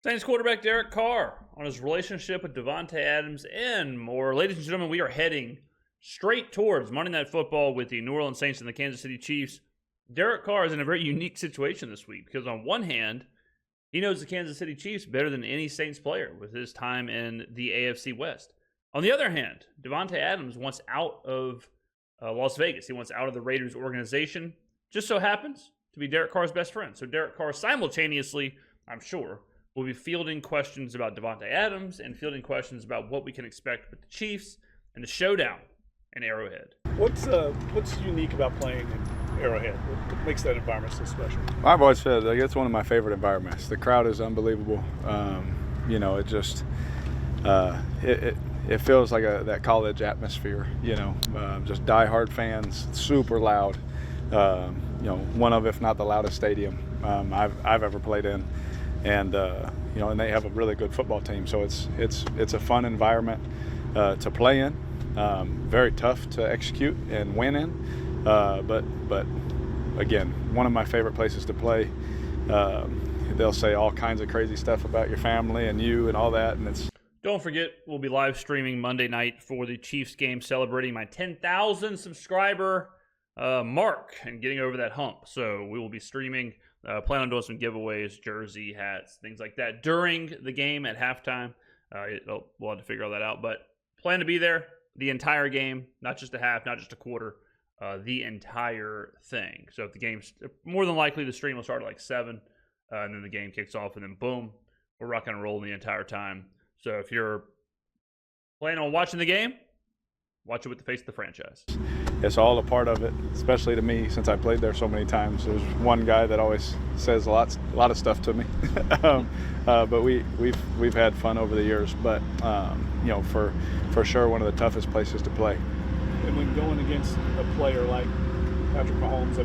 Saints quarterback Derek Carr on his relationship with Davante Adams and more. Ladies and gentlemen, we are heading straight towards Monday Night Football with the New Orleans Saints and the Kansas City Chiefs. Derek Carr is in a very unique situation this week because on one hand, he knows the Kansas City Chiefs better than any Saints player with his time in the AFC West. On the other hand, Davante Adams wants out of Las Vegas. He wants out of the Raiders organization. Just so happens to be Derek Carr's best friend. So Derek Carr simultaneously, I'm sure, will be fielding questions about Davante Adams and fielding questions about what we can expect with the Chiefs and the showdown in Arrowhead. What's unique about playing in Arrowhead? What makes that environment so special? I've always said it's one of my favorite environments. The crowd is unbelievable. It just it feels like that college atmosphere. Just diehard fans, super loud. One of, if not the loudest stadium I've ever played in. And and they have a really good football team, so it's a fun environment to play in. Very tough to execute and win in, but again, one of my favorite places to play. They'll say all kinds of crazy stuff about your family and you and all that, and it's. Don't forget, we'll be live streaming Monday night for the Chiefs game, celebrating my 10,000 subscriber mark and getting over that hump. So we will be streaming. Plan on doing some giveaways, jersey, hats, things like that during the game at halftime. We'll have to figure all that out. But plan to be there the entire game, not just a half, not just a quarter, the entire thing. So if the game's more than likely, the stream will start at like 7, and then the game kicks off, and then boom, we're rocking and rolling the entire time. So if you're planning on watching the game, watch it with the face of the franchise. It's all a part of it, especially to me since I played there so many times. There's one guy that always says a lot of stuff to me, but we've had fun over the years. But for sure, one of the toughest places to play. And when going against a player like Patrick Mahomes,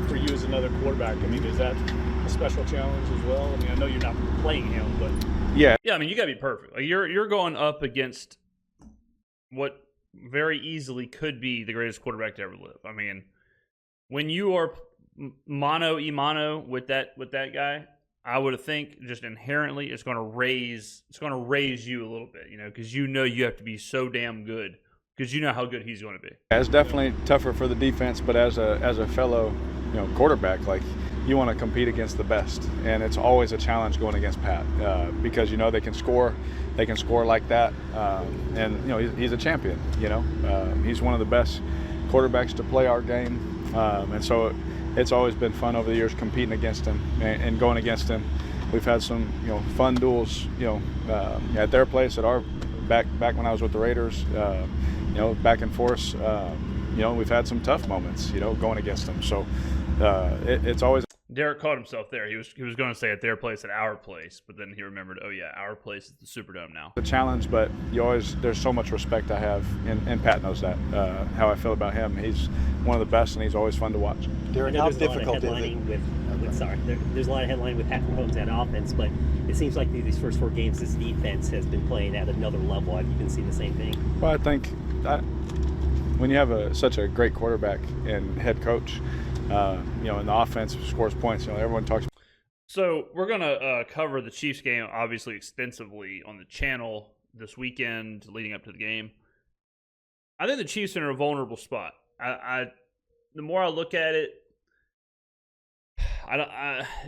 for you as another quarterback, is that a special challenge as well? I know you're not playing him, but yeah, you got to be perfect. You're going up against what very easily could be the greatest quarterback to ever live. When you are mano with that guy, I would think just inherently it's going to raise you a little bit, because you have to be so damn good because you know how good he's going to be. It's definitely tougher for the defense, but as a fellow quarterback, you want to compete against the best, and it's always a challenge going against Pat because they can score like that, and he's a champion. He's one of the best quarterbacks to play our game, and so it's always been fun over the years competing against him and going against him. We've had some fun duels at their place, at our back when I was with the Raiders, back and forth. We've had some tough moments going against them, so it's always. Derek caught himself there. He was going to say at their place, at our place, but then he remembered, oh yeah, our place is the Superdome now. The challenge, but there's so much respect I have, and Pat knows that, how I feel about him. He's one of the best, and he's always fun to watch. Derek, how difficult is it? There's a lot of headlining with Patrick Mahomes and offense, but it seems like these first 4 games, this defense has been playing at another level. Have you been seeing the same thing? Well, I think when you have such a great quarterback and head coach, and the offense scores points. Everyone talks. So we're going to cover the Chiefs game, obviously, extensively on the channel this weekend leading up to the game. I think the Chiefs are in a vulnerable spot. The more I look at it,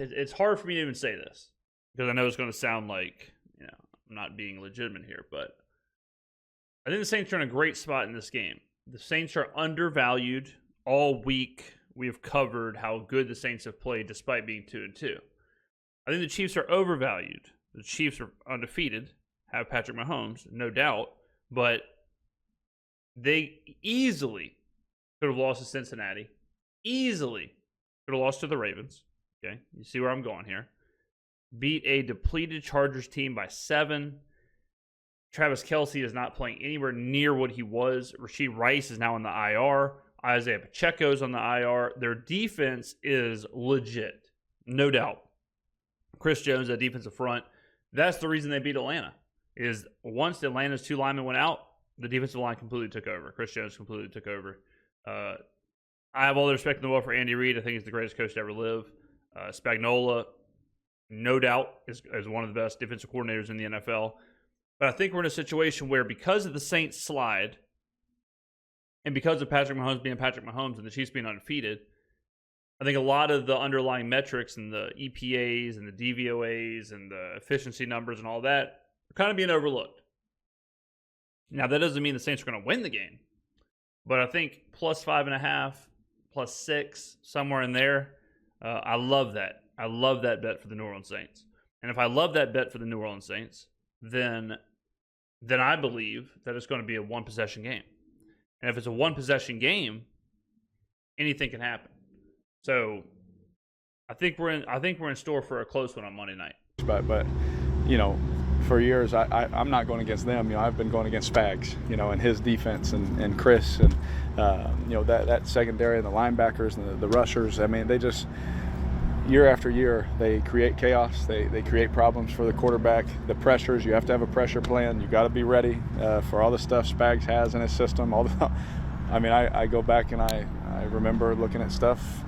it's hard for me to even say this because I know it's going to sound like I'm not being legitimate here, but I think the Saints are in a great spot in this game. The Saints are undervalued all week. We have covered how good the Saints have played despite being 2-2. I think the Chiefs are overvalued. The Chiefs are undefeated, have Patrick Mahomes, no doubt, but they easily could have lost to Cincinnati, easily could have lost to the Ravens. Okay, you see where I'm going here. Beat a depleted Chargers team by 7. Travis Kelce is not playing anywhere near what he was. Rashee Rice is now in the IR. Isaiah Pacheco's on the IR. Their defense is legit, no doubt. Chris Jones, that defensive front, that's the reason they beat Atlanta, is once Atlanta's 2 linemen went out, the defensive line completely took over. Chris Jones completely took over. I have all the respect in the world for Andy Reid. I think he's the greatest coach to ever live. Spagnuolo, no doubt, is one of the best defensive coordinators in the NFL. But I think we're in a situation where, because of the Saints slide and because of Patrick Mahomes being Patrick Mahomes and the Chiefs being undefeated, I think a lot of the underlying metrics and the EPAs and the DVOAs and the efficiency numbers and all that are kind of being overlooked. Now, that doesn't mean the Saints are going to win the game, but I think plus 5.5, plus 6, somewhere in there, I love that. I love that bet for the New Orleans Saints. And if I love that bet for the New Orleans Saints, then I believe that it's going to be a one-possession game. And if it's a one-possession game, anything can happen. So I think we're in store for a close one on Monday night. But you know, for years I'm not going against them. You know, I've been going against Spags, you know, and his defense and Chris and you know, that secondary and the linebackers and the rushers. I mean, they just, year after year, they create chaos. They create problems for the quarterback. The pressures, you have to have a pressure plan. You got to be ready for all the stuff Spags has in his system. I mean, I go back and I remember looking at stuff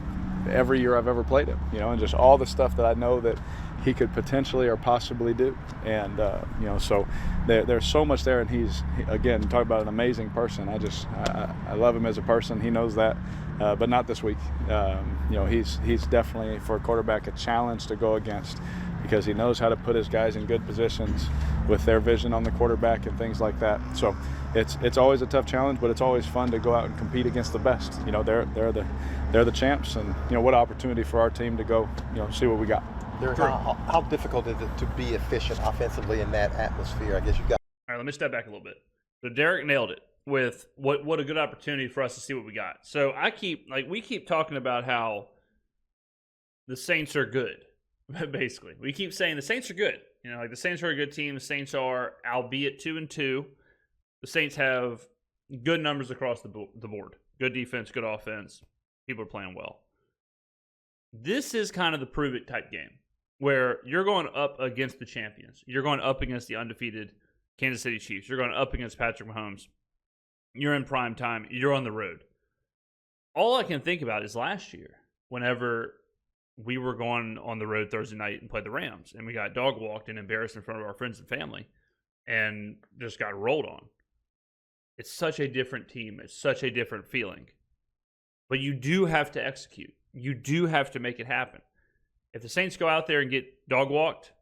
every year I've ever played him, you know, and just all the stuff that I know that he could potentially or possibly do. And, you know, so there's so much there. And he's, again, talk about an amazing person. I love him as a person. He knows that, but not this week. You know, he's definitely, for a quarterback, a challenge to go against, because he knows how to put his guys in good positions with their vision on the quarterback and things like that. So it's always a tough challenge, but it's always fun to go out and compete against the best. You know, they're the champs, and, you know, what opportunity for our team to go, you know, see what we got. Derek, how difficult is it to be efficient offensively in that atmosphere? I guess you got. All right, let me step back a little bit. So Derek nailed it with what a good opportunity for us to see what we got. So we keep talking about how the Saints are good. Basically, we keep saying the Saints are good. You know, like, the Saints are a good team. The Saints are, albeit 2-2. The Saints have good numbers across the board. Good defense, good offense. People are playing well. This is kind of the prove it type game where you're going up against the champions. You're going up against the undefeated Kansas City Chiefs. You're going up against Patrick Mahomes. You're in prime time. You're on the road. All I can think about is last year, whenever we were going on the road Thursday night and played the Rams, and we got dog walked and embarrassed in front of our friends and family and just got rolled on. It's such a different team. It's such a different feeling. But you do have to execute. You do have to make it happen. If the Saints go out there and get dog walked,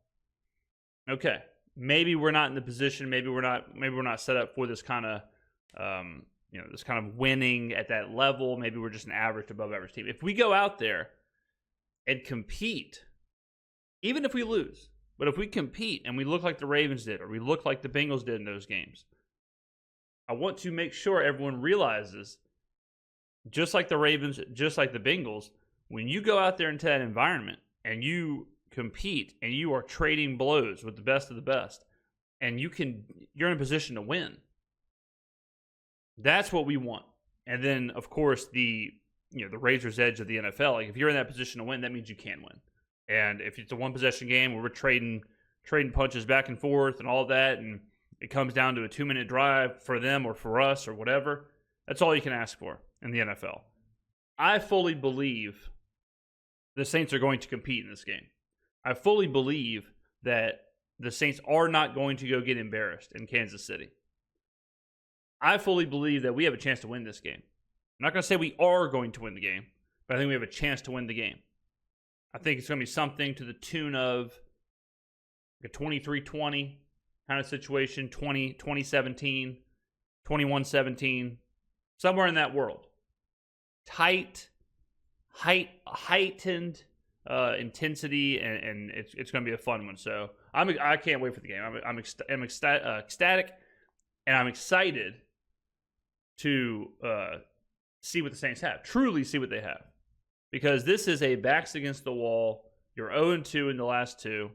okay, maybe we're not in the position. Maybe we're not set up for this kind of, this kind of winning at that level. Maybe we're just an average to above average team. If we go out there and compete, even if we lose, but if we compete and we look like the Ravens did, or we look like the Bengals did in those games, I want to make sure everyone realizes, just like the Ravens, just like the Bengals, when you go out there into that environment and you compete and you are trading blows with the best of the best, and you're in a position to win. That's what we want. And then, of course, the razor's edge of the NFL. Like, if you're in that position to win, that means you can win. And if it's a one-possession game where we're trading punches back and forth and all that, and it comes down to a 2-minute drive for them or for us or whatever, that's all you can ask for in the NFL. I fully believe the Saints are going to compete in this game. I fully believe that the Saints are not going to go get embarrassed in Kansas City. I fully believe that we have a chance to win this game. I'm not going to say we are going to win the game, but I think we have a chance to win the game. I think it's going to be something to the tune of a 23-20 kind of situation, 20-17, 21-17, somewhere in that world. Heightened intensity, and it's going to be a fun one. So I can't wait for the game. I'm ecstatic, and I'm excited to see what the Saints have. Truly see what they have, because this is a backs against the wall. You're 0-2 in the last two.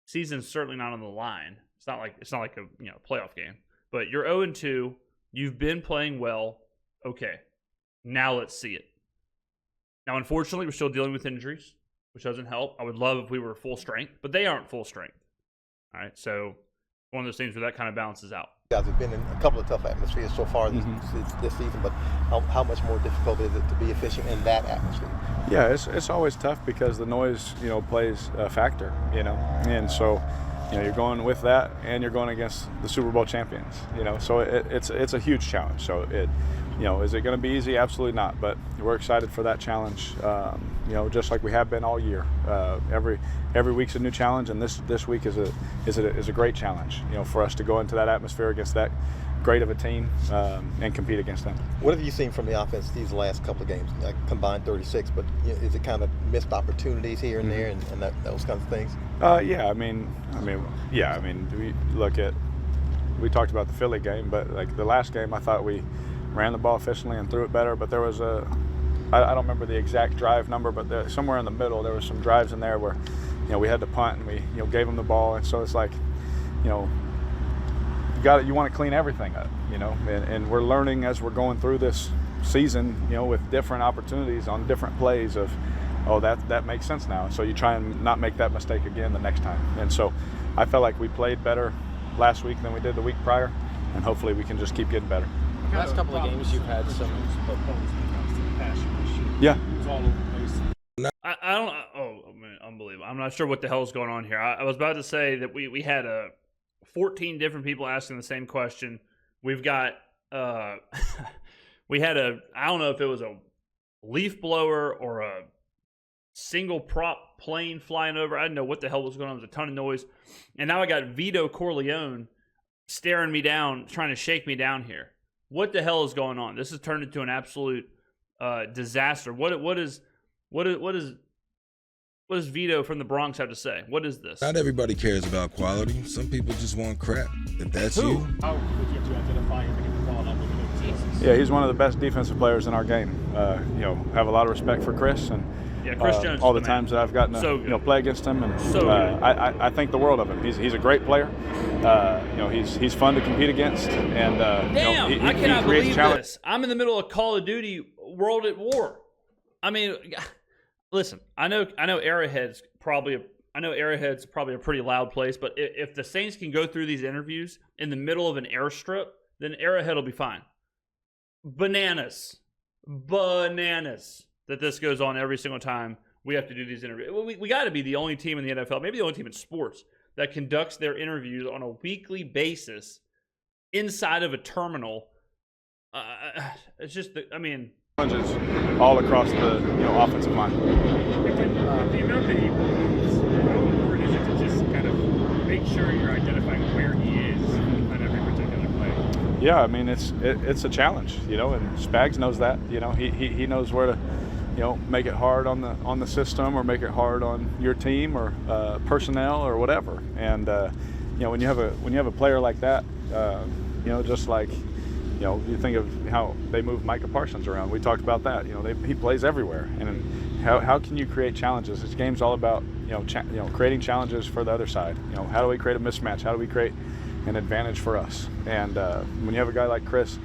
Season's certainly not on the line. It's not like a playoff game, but you're 0-2. You've been playing well. Okay, now let's see it. Now, unfortunately, we're still dealing with injuries, which doesn't help. I would love if we were full strength, but they aren't full strength. All right, so one of those things where that kind of balances out. guys have been in a couple of tough atmospheres so far this season, but how much more difficult is it to be efficient in that atmosphere? Yeah, it's always tough because the noise, plays a factor, and so, you're going with that, and you're going against the Super Bowl champions, so it's a huge challenge. So is it going to be easy? Absolutely not. But we're excited for that challenge, just like we have been all year. Every week's a new challenge, and this week is a great challenge, for us to go into that atmosphere against that great of a team and compete against them. What have you seen from the offense these last couple of games? Combined 36, but is it kind of missed opportunities here and there, and those kinds of things? We talked about the Philly game, but like the last game, I thought we ran the ball efficiently and threw it better. But there was I don't remember the exact drive number, but somewhere in the middle there was some drives in there where, we had to punt and we gave them the ball, and so it's like, you want to clean everything up, and we're learning as we're going through this season, with different opportunities on different plays of, that makes sense now. So you try and not make that mistake again the next time. And so I felt like we played better last week than we did the week prior, and hopefully we can just keep getting better. Last couple of games you've had some. Yeah. I don't. Oh, man, unbelievable! I'm not sure what the hell is going on here. I was about to say that we had 14 different people asking the same question. We've got we had I don't know if it was a leaf blower or a single prop plane flying over. I didn't know what the hell was going on. There was a ton of noise, and now I got Vito Corleone staring me down, trying to shake me down here. What the hell is going on? This has turned into an absolute disaster. What does Vito from the Bronx have to say? What is this? Not everybody cares about quality. Some people just want crap. If that's Who? you. How would you have to identify him and call it up with Yeah, he's one of the best defensive players in our game. Have a lot of respect for Chris, and Chris Jones all is the the man. times that I've gotten to So play against him, and So good. I think the world of him. He's a great player. He's fun to compete against, and Damn, he I cannot creates believe challenge. this. I'm in the middle of Call of Duty World at War. I mean, listen, I know Arrowhead's probably a pretty loud place, but if the Saints can go through these interviews in the middle of an airstrip, then Arrowhead will be fine. Bananas that this goes on every single time we have to do these interviews. We got to be the only team in the NFL, maybe the only team in sports, that conducts their interviews on a weekly basis inside of a terminal. It's just, Challenges all across the offensive line. The amount that he moves, how important is it to just kind of make sure you're identifying where he is on every particular play? Yeah, it's a challenge, and Spags knows that. He knows where to, make it hard on the system, or make it hard on your team, or personnel, or whatever. And when you have a player like that, just like, you think of how they move Micah Parsons around. We talked about that. He plays everywhere. And how can you create challenges? This game's all about creating challenges for the other side. How do we create a mismatch? How do we create an advantage for us? And when you have a guy like Chris,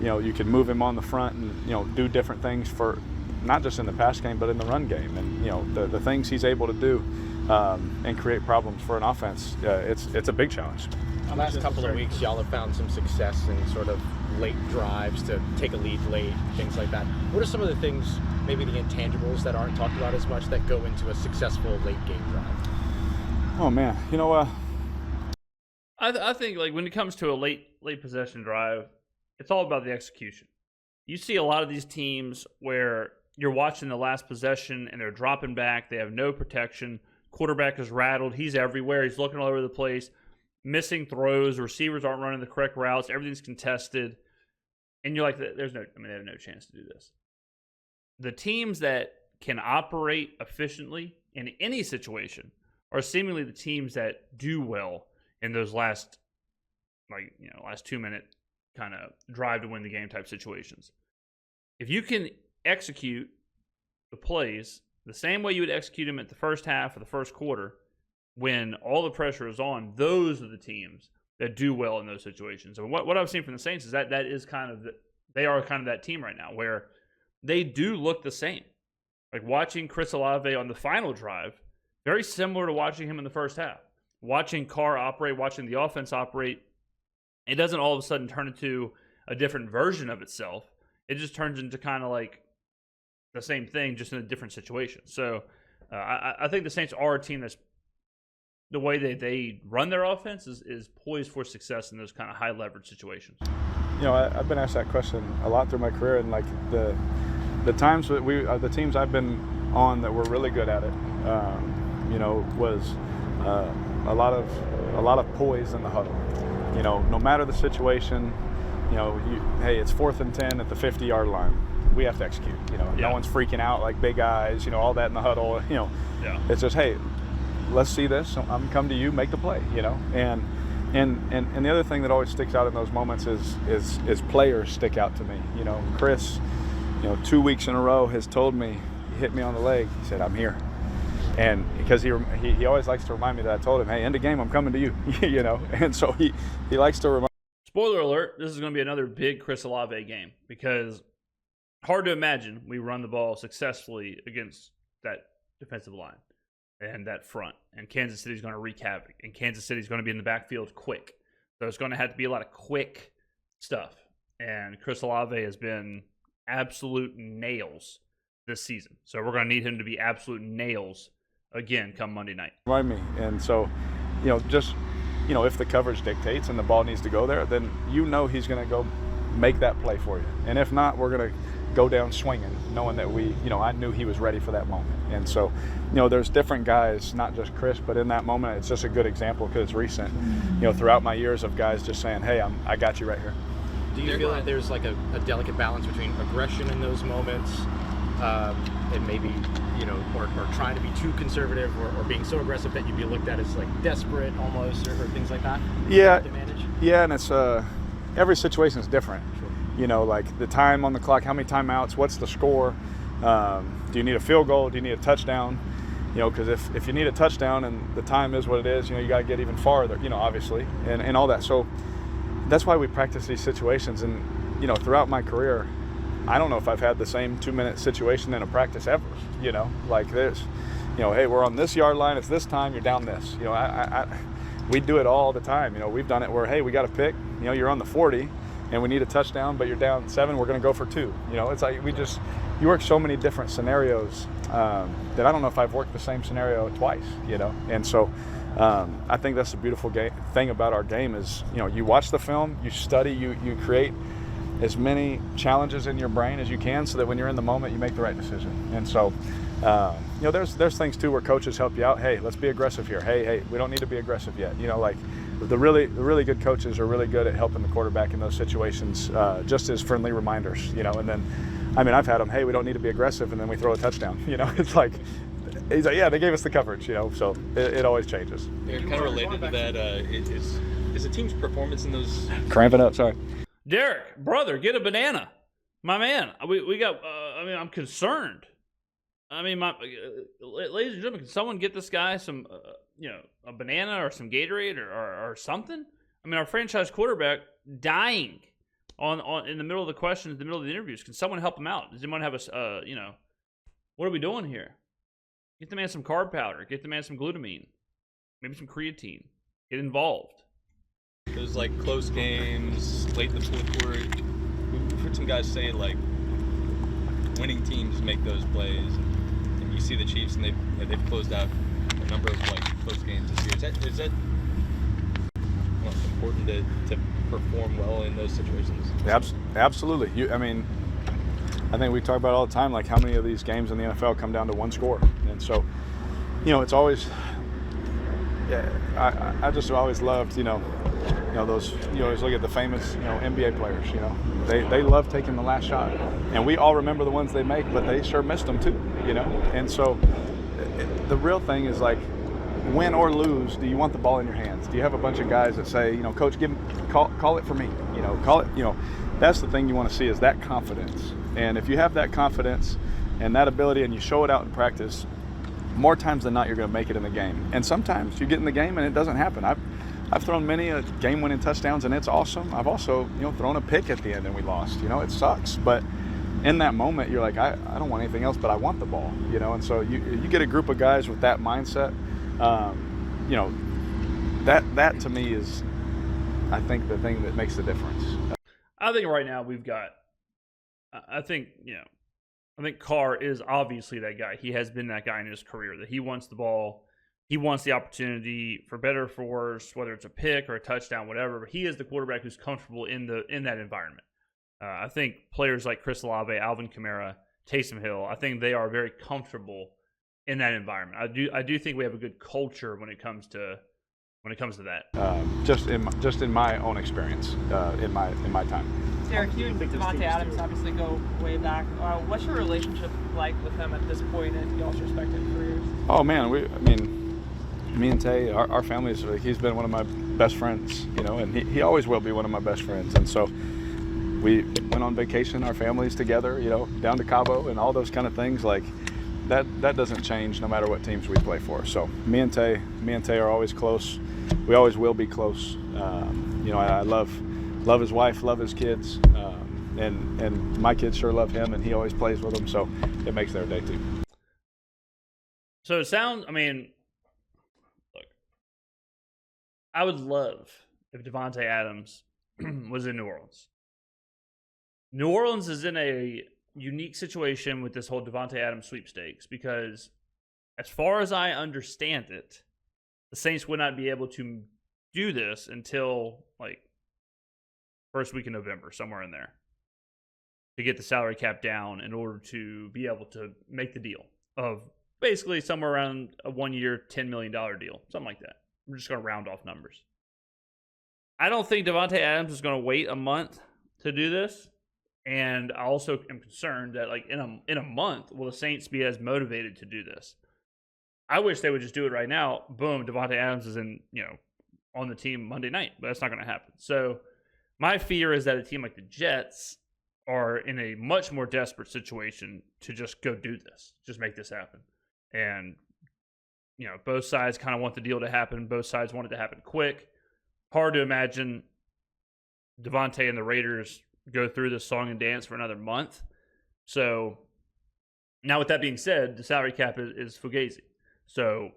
you can move him on the front and do different things for not just in the pass game but in the run game. And the things he's able to do and create problems for an offense. It's a big challenge. The last couple of weeks, y'all have found some success in sort of late drives to take a lead late, things like that. What are some of the things, maybe the intangibles that aren't talked about as much, that go into a successful late game drive? Oh man, I think like when it comes to a late possession drive, it's all about the execution. You see a lot of these teams where you're watching the last possession and they're dropping back, they have no protection, quarterback is rattled, he's everywhere, he's looking all over the place. Missing throws, receivers aren't running the correct routes, everything's contested, and you're like, they have no chance to do this. The teams that can operate efficiently in any situation are seemingly the teams that do well in those last 2-minute kind of drive to win the game type situations. If you can execute the plays the same way you would execute them at the first half or the first quarter, when all the pressure is on, those are the teams that do well in those situations. And what I've seen from the Saints is that is kind of they are kind of that team right now where they do look the same. Like watching Chris Olave on the final drive, very similar to watching him in the first half. Watching Carr operate, watching the offense operate, it doesn't all of a sudden turn into a different version of itself. It just turns into kind of like the same thing, just in a different situation. So I think the Saints are a team that's, the way they run their offense is poised for success in those kind of high leverage situations. You know, I've been asked that question a lot through my career, and like the times that the teams I've been on that were really good at it, you know, was a lot of poise in the huddle. You know, no matter the situation, you know, hey, it's 4th and 10 at the 50-yard line. We have to execute. You know, no one's freaking out like big eyes. You know, all that in the huddle. You know, it's just, hey, let's see this. I'm come to you, make the play. You know, and the other thing that always sticks out in those moments is players stick out to me. You know, Chris, you know, 2 weeks in a row has told me, he hit me on the leg. He said, "I'm here," and because he always likes to remind me that I told him, "Hey, end of game, I'm coming to you." You know, and so he likes to remind. Spoiler alert: this is going to be another big Chris Olave game, because hard to imagine we run the ball successfully against that defensive line and that front. And Kansas City's going to wreak havoc. And Kansas City's going to be in the backfield quick. So it's going to have to be a lot of quick stuff. And Chris Olave has been absolute nails this season. So we're going to need him to be absolute nails again come Monday night. Remind me. And so, you know, just, you know, if the coverage dictates and the ball needs to go there, then you know he's going to go make that play for you. And if not, we're going to go down swinging, knowing that I knew he was ready for that moment. And so, you know, there's different guys, not just Chris, but in that moment, it's just a good example because it's recent. You know, throughout my years of guys just saying, hey, I got you right here. Do you feel that there's like a delicate balance between aggression in those moments and maybe, you know, or trying to be too conservative or being so aggressive that you'd be looked at as like desperate almost or things like that? Yeah. To manage? Yeah, and it's every situation is different. Sure. You know, like the time on the clock, how many timeouts, what's the score? Do you need a field goal? Do you need a touchdown? You know, because if you need a touchdown and the time is what it is, you know, you got to get even farther, you know, obviously, and all that. So that's why we practice these situations. And, you know, throughout my career, I don't know if I've had the same 2-minute situation in a practice ever, you know, like this. You know, hey, we're on this yard line, it's this time, you're down this. You know, we do it all the time. You know, we've done it where, hey, we got to pick, you know, you're on the 40 and we need a touchdown, but you're down 7, we're going to go for 2. You know, it's like you work so many different scenarios that I don't know if I've worked the same scenario twice, you know. And so I think that's the beautiful thing about our game is, you know, you watch the film, you study, you create as many challenges in your brain as you can so that when you're in the moment, you make the right decision. And so, you know, there's things too where coaches help you out. Hey, let's be aggressive here. Hey, we don't need to be aggressive yet. You know, like the really good coaches are really good at helping the quarterback in those situations, just as friendly reminders, you know. And then, I mean, I've had them, hey, we don't need to be aggressive, and then we throw a touchdown. You know, it's like, he's like, yeah, they gave us the coverage, you know, so it always changes. Kind of related to that, is the team's performance in those... Cramping up, sorry. Derek, brother, get a banana. My man, we got, I'm concerned. I mean, ladies and gentlemen, can someone get this guy some, a banana or some Gatorade or something? I mean, our franchise quarterback dying on in the middle of the questions, in the middle of the interviews. Can someone help him out? Does anyone have what are we doing here? Get the man some carb powder. Get the man some glutamine. Maybe some creatine. Get involved. Those like close games, late in the fourth quarter. We've heard some guys say like winning teams make those plays. And you see the Chiefs, and they've closed out a number of like close games this year. Is that important to perform well in those situations? Absolutely. I think we talk about it all the time, like how many of these games in the NFL come down to one score. And so, you know, it's always, I just always loved, those, you always look at the famous, NBA players, they love taking the last shot. And we all remember the ones they make, but they sure missed them too, And so the real thing is like, win or lose, do you want the ball in your hands? Do you have a bunch of guys that say, Coach, call it for me, call it, that's the thing you want to see is that confidence. And if you have that confidence and that ability and you show it out in practice, more times than not, you're going to make it in the game. And sometimes you get in the game and it doesn't happen. I've thrown many game-winning touchdowns and it's awesome. I've also, thrown a pick at the end and we lost. It sucks. But in that moment, you're like, I don't want anything else, but I want the ball. And so you get a group of guys with that mindset. That to me is I think the thing that makes the difference. I think right now I think Carr is obviously that guy. He has been that guy in his career, that he wants the ball. He wants the opportunity, for better or for worse, whether it's a pick or a touchdown, whatever. But he is the quarterback who's comfortable in that environment. I think players like Chris Olave, Alvin Kamara, Taysom Hill, I think they are very comfortable in that environment. I do think we have a good culture when it comes to that. Just in my own experience, in my time. Derek, you and Davante Adams obviously go way back. What's your relationship like with him at this point in y'all's respective careers? Oh man, me and Tay, our families, he's been one of my best friends, and he always will be one of my best friends. And so we went on vacation, our families together, down to Cabo and all those kind of things. Like that doesn't change no matter what teams we play for. So me and Tay are always close. We always will be close. I love his wife, love his kids, and my kids sure love him, and he always plays with them. So it makes their day too. So it sounds, look, I would love if Davante Adams was in New Orleans. New Orleans is in a unique situation with this whole Davante Adams sweepstakes because, as far as I understand it, the Saints would not be able to do this until first week in November, somewhere in there, to get the salary cap down in order to be able to make the deal of basically somewhere around a 1-year, $10 million deal, something like that. We're just going to round off numbers. I don't think Davante Adams is going to wait a month to do this. And I also am concerned that in a month, will the Saints be as motivated to do this? I wish they would just do it right now. Boom, Davante Adams is on the team Monday night, but that's not going to happen. So my fear is that a team like the Jets are in a much more desperate situation to just go do this, just make this happen. And, both sides kind of want the deal to happen. Both sides want it to happen quick. Hard to imagine Davante and the Raiders go through this song and dance for another month. So now with that being said, the salary cap is fugazi. So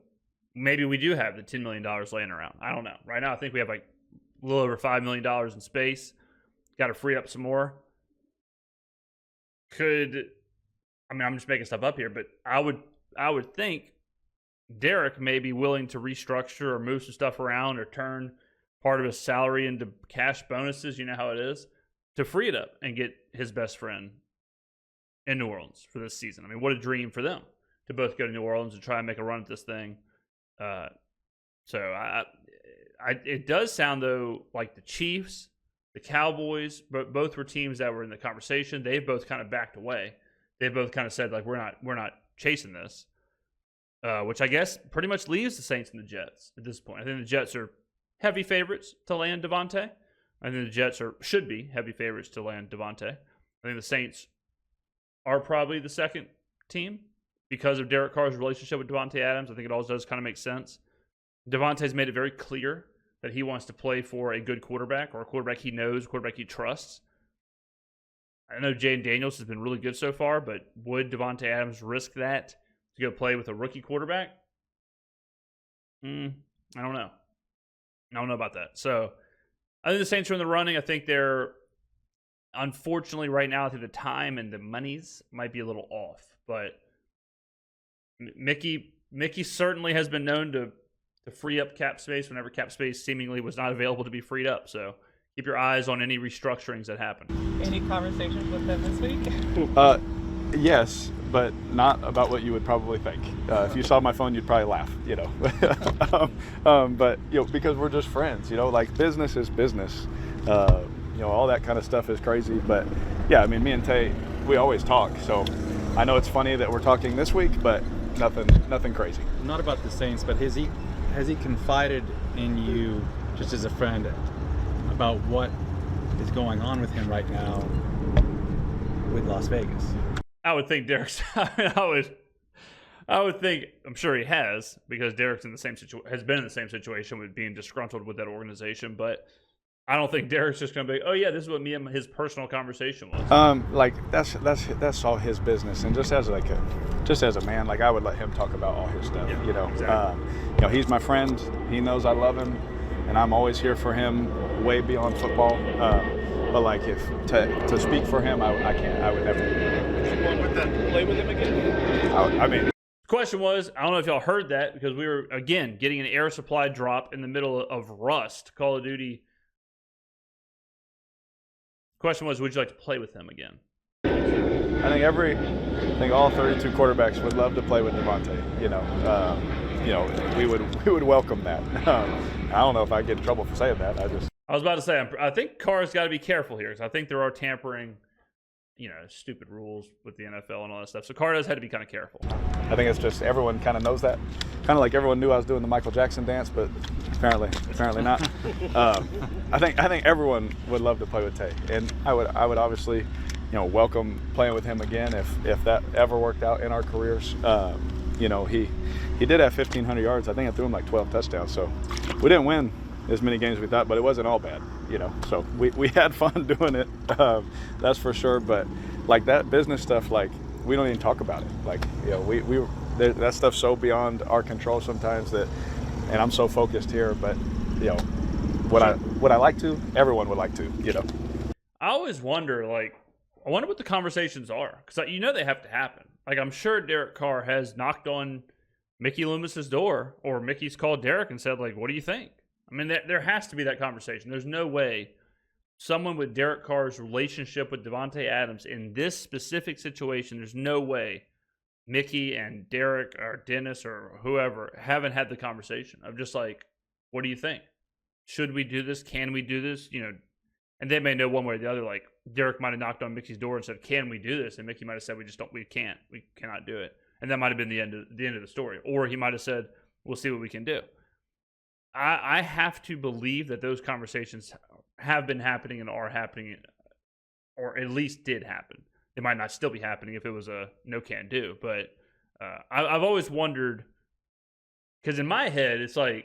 maybe we do have the $10 million laying around. I don't know. Right now I think we have a little over $5 million in space. Got to free up some more. I'm just making stuff up here, but I would think Derek may be willing to restructure or move some stuff around or turn part of his salary into cash bonuses. You know how it is, to free it up and get his best friend in New Orleans for this season. What a dream for them to both go to New Orleans and try and make a run at this thing. It does sound though like the Chiefs, the Cowboys, but both were teams that were in the conversation. They've both kind of backed away. They've both kind of said like we're not chasing this, which I guess pretty much leaves the Saints and the Jets at this point. I think the Jets are heavy favorites to land Davante. I think the Jets should be heavy favorites to land Davante. I think the Saints are probably the second team because of Derek Carr's relationship with Davante Adams. I think it all does kind of make sense. Davante's made it very clear that he wants to play for a good quarterback, or a quarterback he knows, a quarterback he trusts. I know Jaden Daniels has been really good so far, but would Davante Adams risk that to go play with a rookie quarterback? I don't know. I don't know about that. So I think the Saints are in the running. I think they're, unfortunately, right now, I think the time and the monies might be a little off. But Mickey certainly has been known to free up cap space whenever cap space seemingly was not available to be freed up. So keep your eyes on any restructurings that happen. Any conversations with them this week? Yes, but not about what you would probably think. If you saw my phone, you'd probably laugh, but because we're just friends, like business is business. All that kind of stuff is crazy. But yeah, me and Tay, we always talk. So I know it's funny that we're talking this week, but nothing crazy. Not about the Saints, but has he confided in you just as a friend about what is going on with him right now with Las Vegas? I would think Derek's. I would think. I'm sure he has, because Derek's in the same has been in the same situation with being disgruntled with that organization. But I don't think Derek's just going to be, oh yeah, this is what me and his personal conversation was. That's all his business, and just as a man, I would let him talk about all his stuff. Yeah, exactly. He's my friend. He knows I love him. and I'm always here for him way beyond football. But like if to speak for him, I can't. I would never. Play with him again? I mean. Question was, I don't know if y'all heard that because we were, again, getting an air supply drop in the middle of Rust, Call of Duty. Question was, would you like to play with him again? I think all 32 quarterbacks would love to play with Davante. We would welcome that. I don't know if I get in trouble for saying that. I was about to say, I think Carr's got to be careful here because I think there are tampering, stupid rules with the NFL and all that stuff. So Carr does have to be kind of careful. I think it's just everyone kind of knows that. Kind of like everyone knew I was doing the Michael Jackson dance, but apparently not. I think everyone would love to play with Tay, and I would obviously, welcome playing with him again if that ever worked out in our careers. He did have 1,500 yards. I think I threw him like 12 touchdowns. So we didn't win as many games as we thought, but it wasn't all bad. So we had fun doing it. That's for sure. But like that business stuff, like we don't even talk about it. Like that stuff's so beyond our control sometimes and I'm so focused here. But would I like to? Everyone would like to. I always wonder, I wonder what the conversations are because they have to happen. Like I'm sure Derek Carr has knocked on Mickey Loomis's door, or Mickey's called Derek and said, like, "What do you think?" I mean, there has to be that conversation. There's no way someone with Derek Carr's relationship with Davante Adams in this specific situation, there's no way Mickey and Derek or Dennis or whoever haven't had the conversation of just like, what do you think? Should we do this? Can we do this? And they may know one way or the other. Like Derek might have knocked on Mickey's door and said, "Can we do this?" And Mickey might have said, we cannot do it." And that might have been the end of the story. Or he might have said, "We'll see what we can do." I have to believe that those conversations have been happening and are happening, or at least did happen. They might not still be happening if it was a no can do, but I've always wondered, because in my head it's like,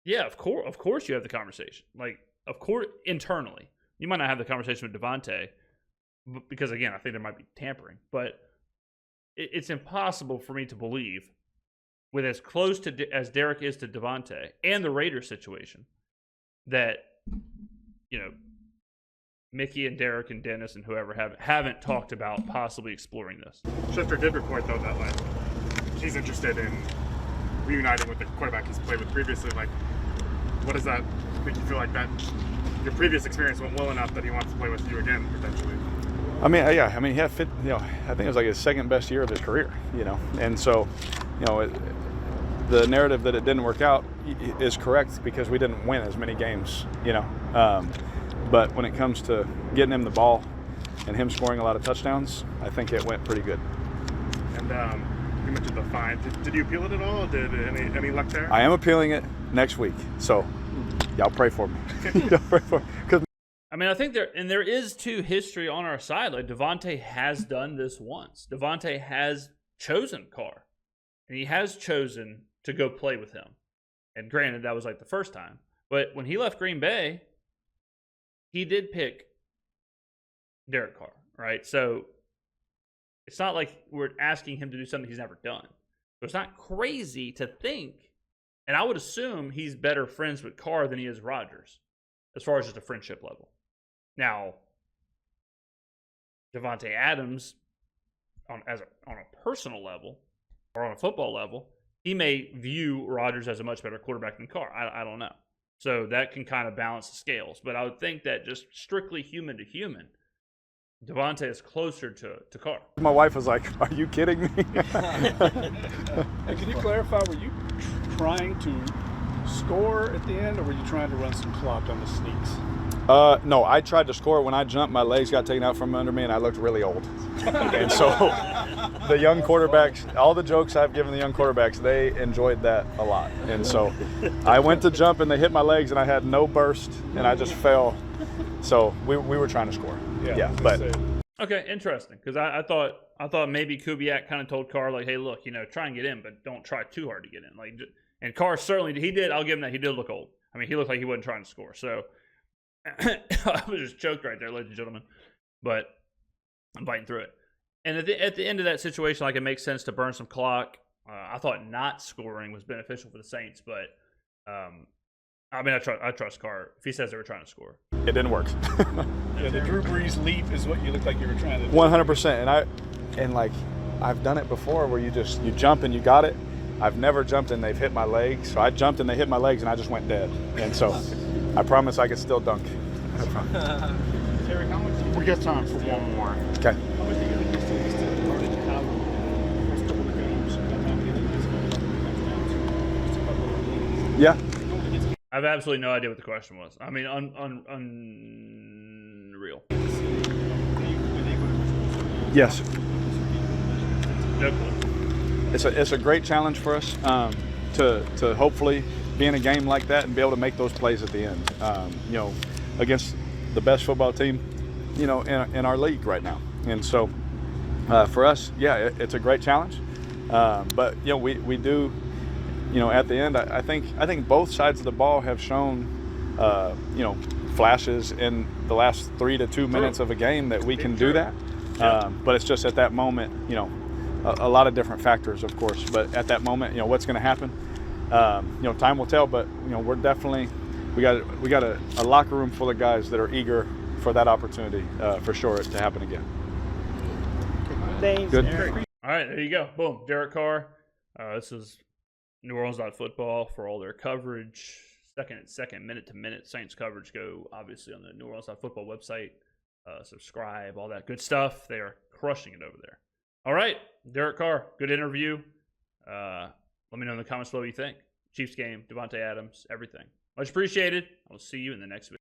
yeah, of course you have the conversation. Like, of course, internally you might not have the conversation with Davante, because again, I think there might be tampering, but it's impossible for me to believe, with as close to as Derek is to Davante and the Raiders situation, that Mickey and Derek and Dennis and whoever haven't talked about possibly exploring this. Schefter did report though that he's interested in reuniting with the quarterback he's played with previously. Like, what does that make you feel like that your previous experience went well enough that he wants to play with you again potentially? I mean, yeah. I mean, he had I think it was like his second best year of his career. And so, the narrative that it didn't work out is correct because we didn't win as many games. But when it comes to getting him the ball and him scoring a lot of touchdowns, I think it went pretty good. And you mentioned the fine. Did you appeal it at all? Did any luck there? I am appealing it next week, so y'all pray for me. Y'all pray for me. I mean, I think there is too history on our side. Like Davante has done this once. Davante has chosen Carr, and he has chosen to go play with him. And granted, that was like the first time, but when he left Green Bay, he did pick Derek Carr, right? So it's not like we're asking him to do something he's never done. So it's not crazy to think, and I would assume he's better friends with Carr than he is Rodgers, as far as just a friendship level. Now, Davante Adams, on a personal level or on a football level, he may view Rodgers as a much better quarterback than Carr. I don't know. So that can kind of balance the scales. But I would think that just strictly human to human, Davante is closer to Carr. My wife was like, "Are you kidding me?" Hey, can you clarify, were you trying to score at the end, or were you trying to run some clock on the sneaks? No, I tried to score. When I jumped, my legs got taken out from under me, and I looked really old. And so the young quarterbacks, all the jokes I've given the young quarterbacks, they enjoyed that a lot. And so I went to jump, and they hit my legs, and I had no burst, and I just fell. So we were trying to score. Yeah, but okay, interesting. Because I thought maybe Kubiak kind of told Carr, like, "Hey, look, try and get in, but don't try too hard to get in." Like, and Carr certainly he did. I'll give him that. He did look old. I mean, he looked like he wasn't trying to score. So I was just choked right there, ladies and gentlemen. But I'm fighting through it. And at the end of that situation, like, it makes sense to burn some clock. I thought not scoring was beneficial for the Saints, but I mean, I trust Carr if he says they were trying to score. It didn't work. Yeah, the Drew Brees leap is what you looked like you were trying to do. 100%. And I've done it before where you jump and you got it. I've never jumped and they've hit my legs. So I jumped and they hit my legs and I just went dead. And so I promise I can still dunk. Derek, how much? We got time for one more. Okay. How much do you think this advantage you have in the first couple of games? Yeah. I have absolutely no idea what the question was. I mean, unreal. Yes. No clue. It's a great challenge for us to hopefully be in a game like that and be able to make those plays at the end. Against the best football team, in our league right now. And so for us, yeah, it's a great challenge. But we do, at the end, I think both sides of the ball have shown, flashes in the last 3 to 2 minutes of a game that we can do that. But it's just at that moment, a lot of different factors, of course. But at that moment, what's going to happen? Time will tell. But we're definitely we got a locker room full of guys that are eager for that opportunity for sure to happen again. Thanks. Good. All right, there you go. Boom. Derek Carr. This is New Orleans.football for all their coverage. Second minute-to-minute Saints coverage. Go, obviously, on the New Orleans.football website. Subscribe, all that good stuff. They are crushing it over there. All right, Derek Carr. Good interview. Let me know in the comments below what you think. Chiefs game, Davante Adams, everything. Much appreciated. I'll see you in the next video.